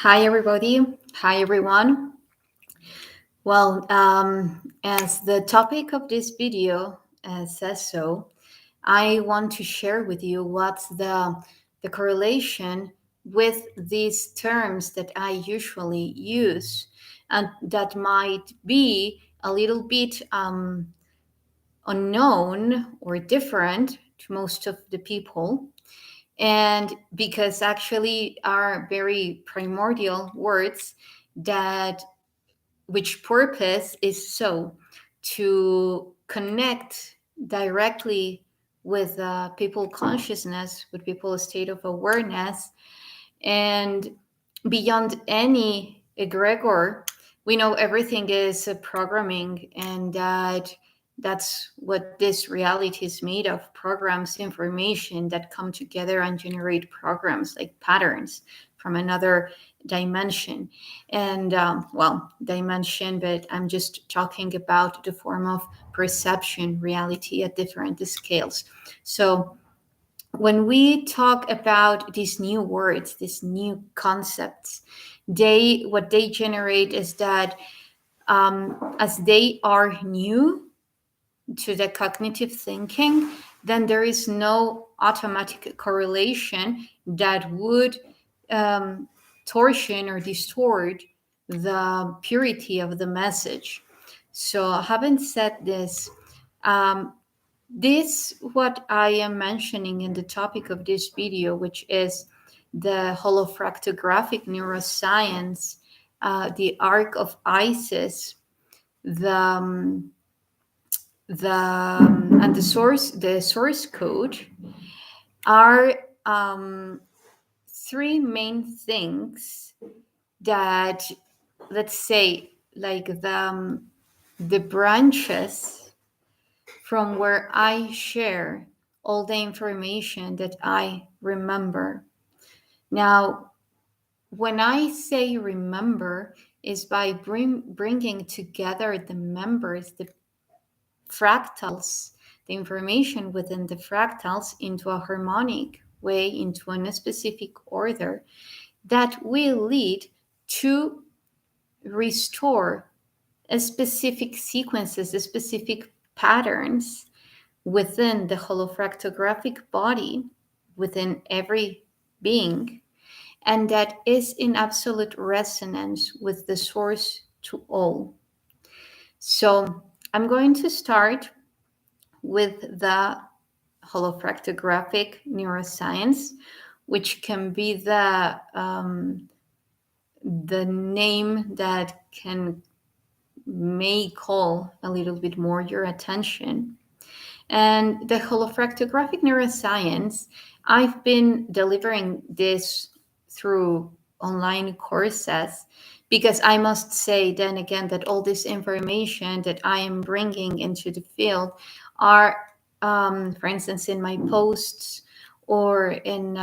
Hi, everybody. Hi, everyone. Well, as the topic of this video says so, I want to share with you what's the correlation with these terms that I usually use, and that might be a little bit unknown or different to most of the people. And because actually are very primordial words that which purpose is so to connect directly with people consciousness, with people's state of awareness, and beyond any egregor. We know everything is programming, and that's what this reality is made of: programs, information that come together and generate programs like patterns from another dimension. And dimension, but I'm just talking about the form of perception, reality at different scales. So when we talk about these new words, these new concepts, what they generate is that as they are new to the cognitive thinking, then there is no automatic correlation that would torsion or distort the purity of the message. So, having said this, um, this what I am mentioning in the topic of this video, which is the Holofractographic Neuroscience, the Ark of Isis, the and the source code are three main things that, let's say, like the branches from where I share all the information that I remember. Now, when I say remember, is by bringing together the members, the fractals, the information within the fractals into a harmonic way, into a specific order that will lead to restore a specific sequences, a specific patterns within the holofractographic body, within every being, and that is in absolute resonance with the source to all. So I'm going to start with the holofractographic neuroscience, which can be the name that may call a little bit more your attention. And the holofractographic neuroscience, I've been delivering this through online courses because I must say then again that all this information that I am bringing into the field are, for instance, in my posts or in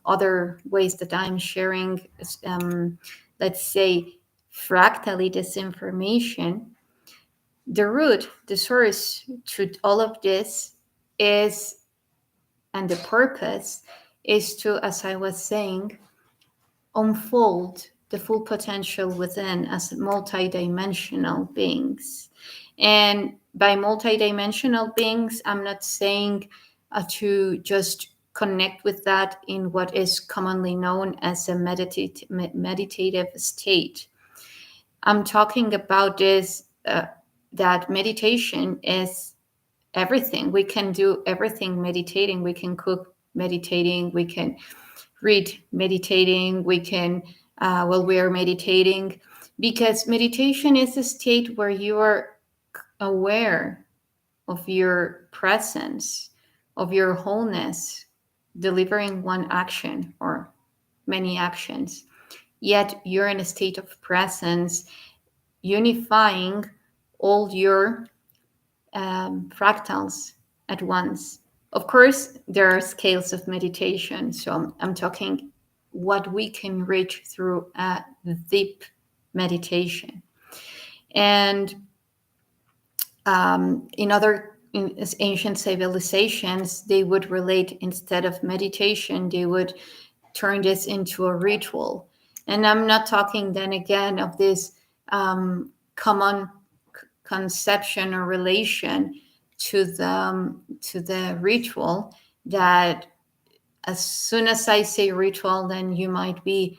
other ways that I'm sharing, let's say, fractally this information. The root, the source to all of this is, and the purpose is to, as I was saying, unfold the full potential within as multidimensional beings. And by multidimensional beings, I'm not saying to just connect with that in what is commonly known as a meditative state. I'm talking about this, that meditation is everything. We can do everything meditating. We can cook meditating. We can read meditating. We can, we are meditating, because meditation is a state where you are aware of your presence, of your wholeness, delivering one action or many actions. Yet you're in a state of presence, unifying all your fractals at once. Of course, there are scales of meditation. So I'm talking what we can reach through a deep meditation. And in ancient civilizations, they would relate, instead of meditation, they would turn this into a ritual. And I'm not talking then again of this common conception or relation to the ritual, that as soon as I say ritual, then you might be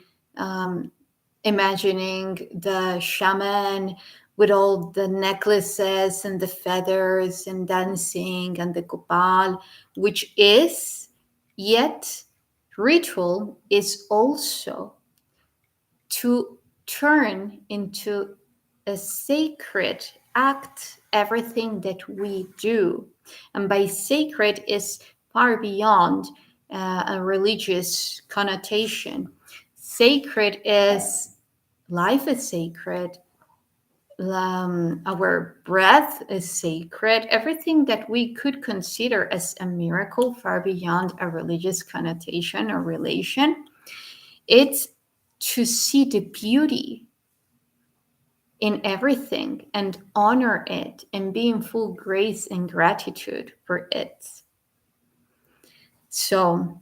imagining the shaman with all the necklaces and the feathers and dancing and the copal, which is, yet ritual is also to turn into a sacred act everything that we do. And by sacred is far beyond a religious connotation. Sacred is, life is sacred, our breath is sacred. Everything that we could consider as a miracle, far beyond a religious connotation or relation, it's to see the beauty in everything and honor it and be in full grace and gratitude for it. So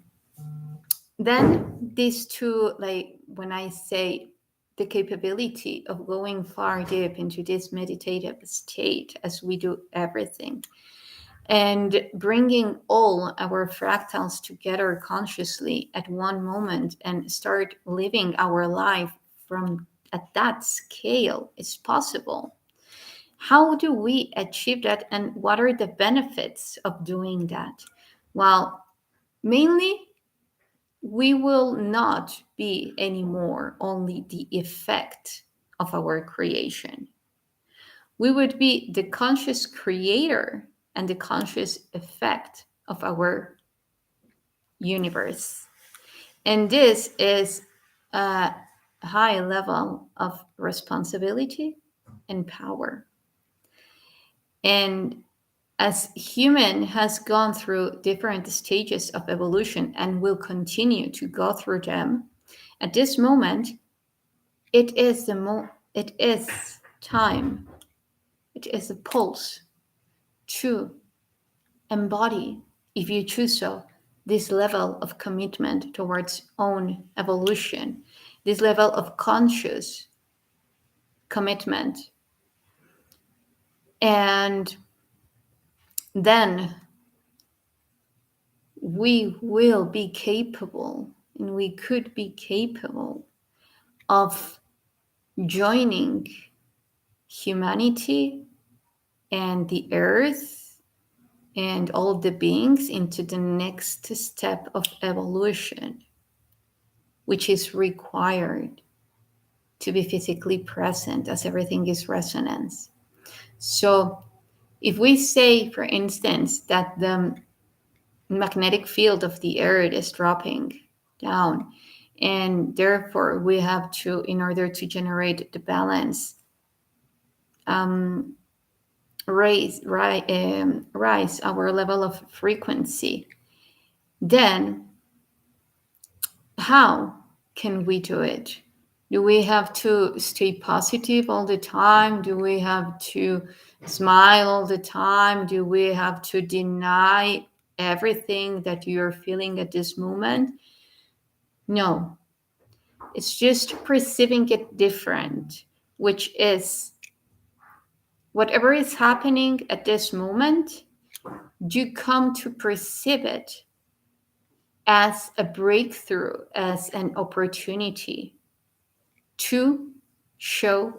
then these two, like when I say the capability of going far deep into this meditative state as we do everything, and bringing all our fractals together consciously at one moment and start living our life from at that scale is possible. How do we achieve that, and what are the benefits of doing that? Well, mainly we will not be anymore only the effect of our creation. We would be the conscious creator and the conscious effect of our universe. And this is a high level of responsibility and power. And as human has gone through different stages of evolution and will continue to go through them, at this moment, it is time, it is a pulse to embody, if you choose so, this level of commitment towards own evolution, this level of conscious commitment. And then we will be capable, and we could be capable of joining humanity and the earth and all the beings into the next step of evolution, which is required to be physically present, as everything is resonance. So if we say, for instance, that the magnetic field of the earth is dropping down, and therefore we have to, in order to generate the balance, raise our level of frequency, then how can we do it? Do we have to stay positive all the time? Do we have to smile all the time? Do we have to deny everything that you're feeling at this moment? No. It's just perceiving it different, which is whatever is happening at this moment, you come to perceive it as a breakthrough, as an opportunity to show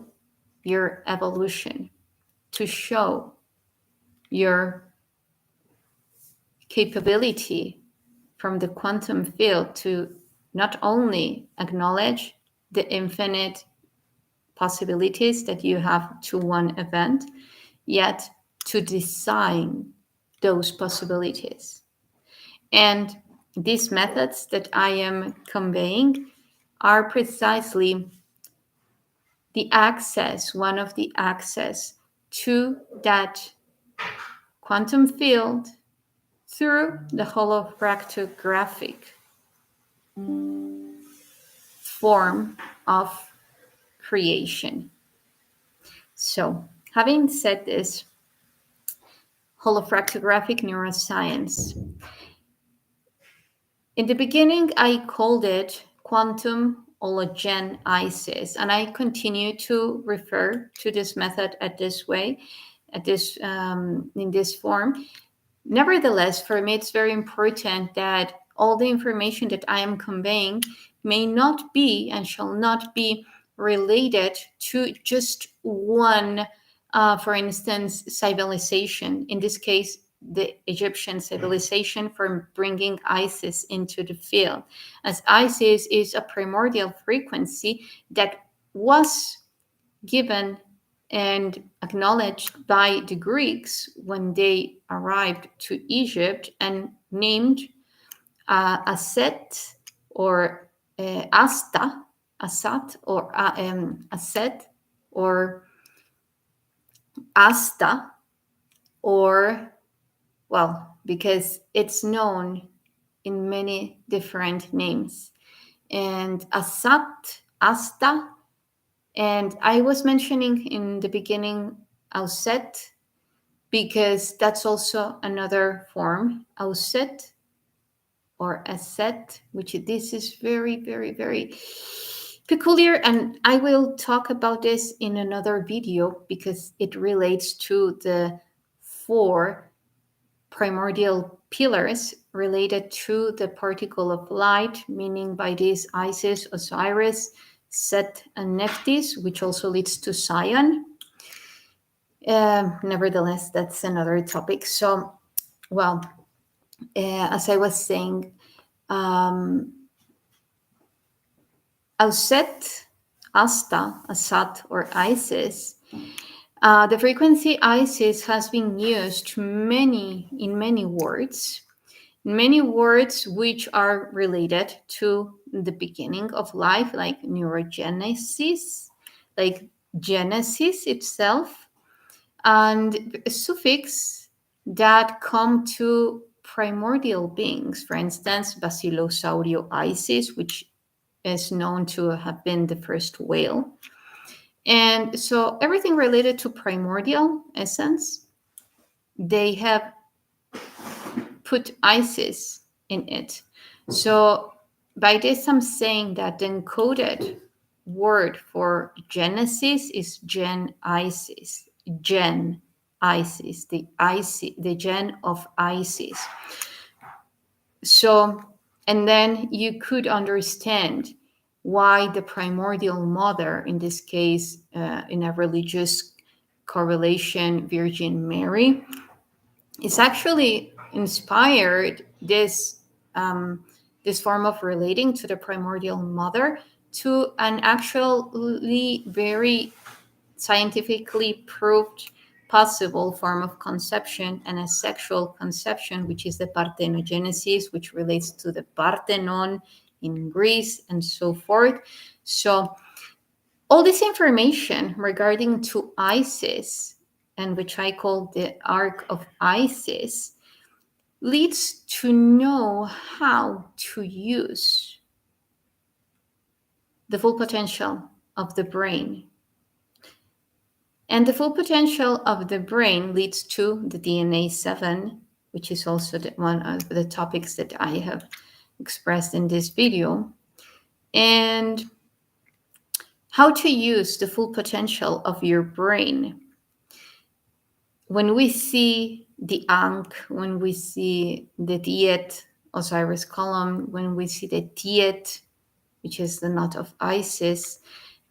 your evolution, to show your capability from the quantum field to not only acknowledge the infinite possibilities that you have to one event, yet to design those possibilities. And these methods that I am conveying are precisely the access, one of the access to that quantum field through the holofractographic form of creation. So, having said this, holofractographic neuroscience. In the beginning, I called it Quantum HoloGenIsis, and I continue to refer to this method in this form. Nevertheless, for me, it's very important that all the information that I am conveying may not be and shall not be related to just one, for instance, civilization. In this case, the Egyptian civilization, for bringing Isis into the field, as Isis is a primordial frequency that was given and acknowledged by the Greeks when they arrived to Egypt and named Aset or Asta, Asat or Aset or Asta, or, well, because it's known in many different names. And Asat, Asta, and I was mentioning in the beginning Auset because that's also another form, Auset or Aset, which this is very, very, very peculiar. And I will talk about this in another video because it relates to the 4 primordial pillars related to the particle of light, meaning by this Isis, Osiris, Set, and Nephthys, which also leads to Zion. Nevertheless, that's another topic. So, well, as I was saying, Auset, Asta, Asat, or Isis, the frequency Isis has been used in many words. Many words which are related to the beginning of life, like neurogenesis, like Genesis itself, and a suffix that come to primordial beings. For instance, Basilosaurus Isis, which is known to have been the first whale. And so everything related to primordial essence, they have put Isis in it. So by this, I'm saying that the encoded word for Genesis is Gen-Isis, Gen-Isis, the Gen of Isis. So, and then you could understand why the primordial mother, in this case, in a religious correlation, Virgin Mary, is actually inspired this form of relating to the primordial mother to an actually very scientifically proved possible form of conception and a sexual conception, which is the parthenogenesis, which relates to the Parthenon in Greece and so forth. So all this information regarding to Isis, and which I call the Ark of Isis, leads to know how to use the full potential of the brain. And the full potential of the brain leads to the DNA 7, which is also one of the topics that I have expressed in this video. And how to use the full potential of your brain. When we see the Ankh, when we see the Diet, Osiris column, when we see the Tiet, which is the knot of Isis,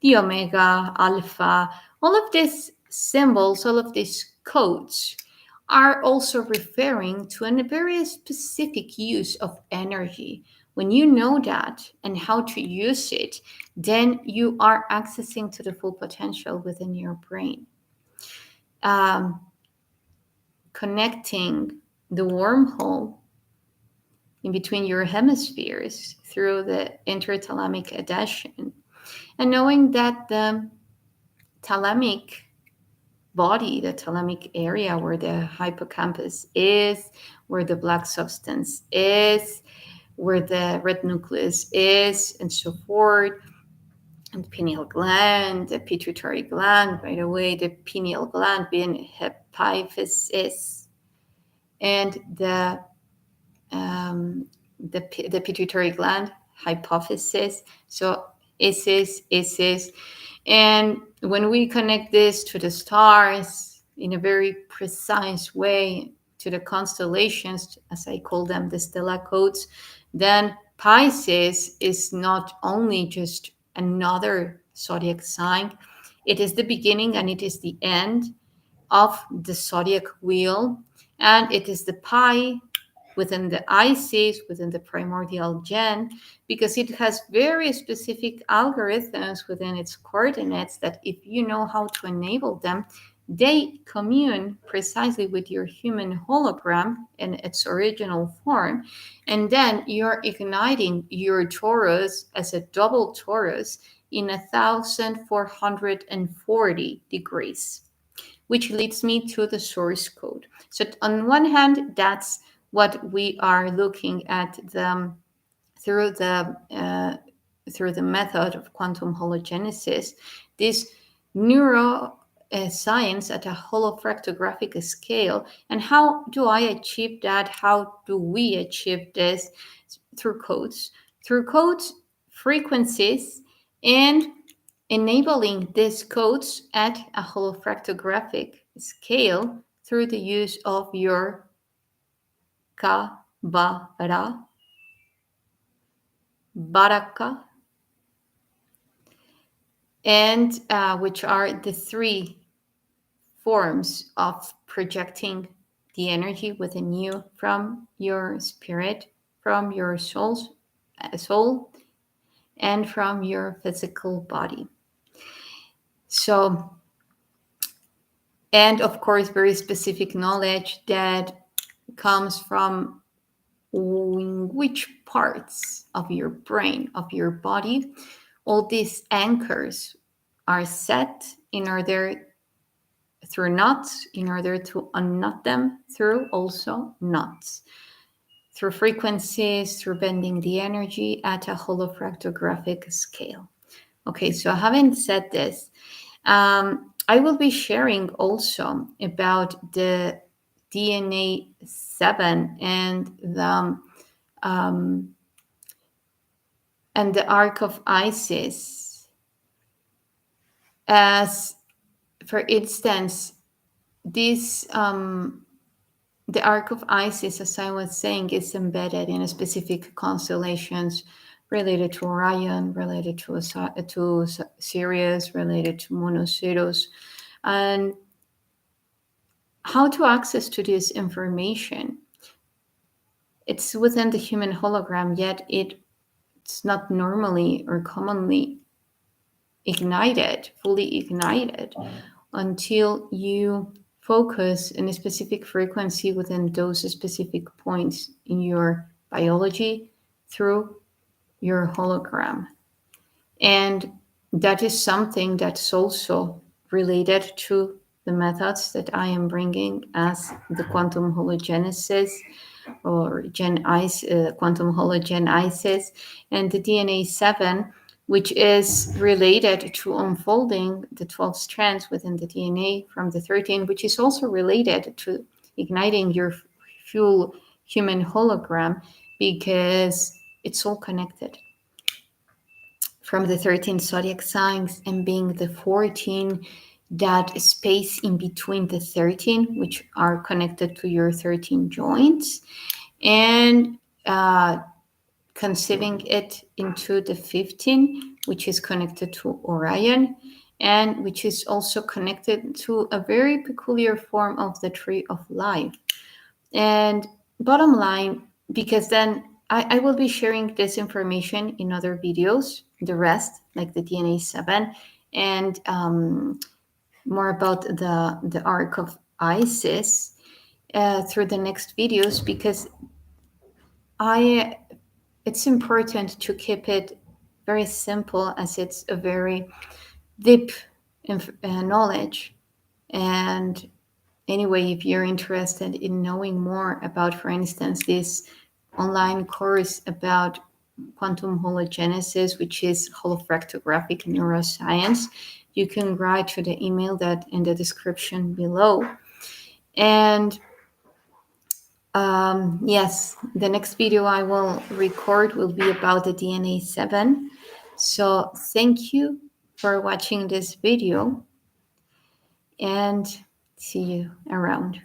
the Omega, Alpha, all of these symbols, all of these codes are also referring to a very specific use of energy. When you know that and how to use it, then you are accessing to the full potential within your brain. Connecting the wormhole in between your hemispheres through the interthalamic adhesion, and knowing that the thalamic body, the thalamic area where the hippocampus is, where the black substance is, where the red nucleus is, and so forth, and the pineal gland, the pituitary gland, by the way, the pineal gland being hypophysis, and the pituitary gland, hypophysis. So YssaH. And when we connect this to the stars in a very precise way, to the constellations, as I call them, the stellar codes, then Pisces is not only just another zodiac sign, it is the beginning and it is the end of the zodiac wheel, and it is the pi within the Isis, within the primordial gen, because it has very specific algorithms within its coordinates that if you know how to enable them, they commune precisely with your human hologram in its original form. And then you're igniting your torus as a double torus in 1440 degrees, which leads me to the source code. So on one hand, that's what we are looking at through the method of quantum hologenesis, this neuroscience at a holofractographic scale. And how do I achieve that? How do we achieve this? Through codes, frequencies, and enabling these codes at a holofractographic scale through the use of your Kabara, Baraka, and which are the three forms of projecting the energy within you from your spirit, from your soul, and from your physical body. So, and of course, very specific knowledge that comes from which parts of your brain, of your body, all these anchors are set in order through knots, in order to unknot them through also knots, through frequencies, through bending the energy at a holofractographic scale. Okay, so having said this, I will be sharing also about the DNA 7 and the Ark of Isis. As for instance, this the Ark of Isis, as I was saying, is embedded in a specific constellations related to Orion, related to Sirius, related to Monoceros, and how to access to this information. It's within the human hologram, yet it's not normally or commonly fully ignited, until you focus in a specific frequency within those specific points in your biology through your hologram. And that is something that's also related to the methods that I am bringing as the quantum hologenesis or quantum HoloGenIsis, and the DNA 7, which is related to unfolding the 12 strands within the DNA from the 13, which is also related to igniting your full human hologram, because it's all connected. From the 13 zodiac signs and being the 14, that space in between the 13, which are connected to your 13 joints, and conceiving it into the 15, which is connected to Orion, and which is also connected to a very peculiar form of the tree of life. And bottom line, because then I will be sharing this information in other videos, the rest, like the DNA 7, and more about the Ark of Isis through the next videos, because it's important to keep it very simple, as it's a very deep knowledge. And anyway, if you're interested in knowing more about, for instance, this online course about quantum hologenesis, which is Holofractograpic Neuroscience, you can write to the email that in the description below. And yes, the next video I will record will be about the DNA 7, So thank you for watching this video and see you around.